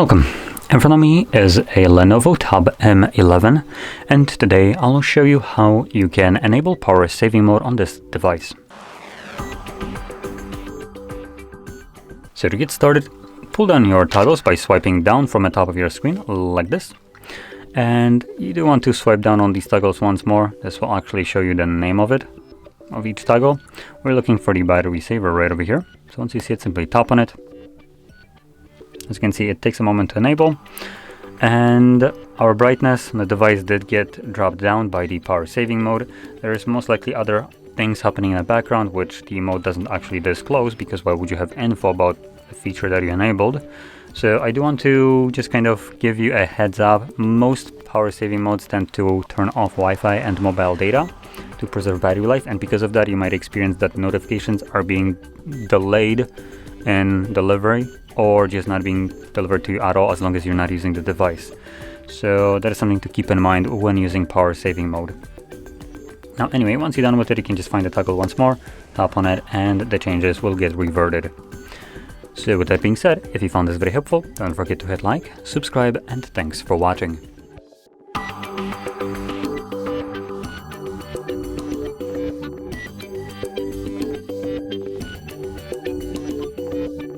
Welcome. In front of me is a Lenovo Tab M11, and today I'll show you how you can enable power saving mode on this device. So to get started, pull down your toggles by swiping down from the top of your screen like this. And you do want to swipe down on these toggles once more. This will actually show you the name of each toggle. We're looking for the battery saver right over here. So once you see it, simply tap on it. As you can see, it takes a moment to enable, and our brightness on the device did get dropped down by the power saving mode. There is most likely other things happening in the background which the mode doesn't actually disclose, because why would you have info about a feature that you enabled? So I do want to just kind of give you a heads up. Most power saving modes tend to turn off Wi-Fi and mobile data to preserve battery life, and because of that you might experience that notifications are being delayed in delivery, or just not being delivered to you at all as long as you're not using the device. So that is something to keep in mind when using power saving mode. Now anyway, once you're done with it, you can just find the toggle once more, tap on it, and the changes will get reverted. So with that being said, if you found this very helpful, don't forget to hit like, subscribe, and thanks for watching.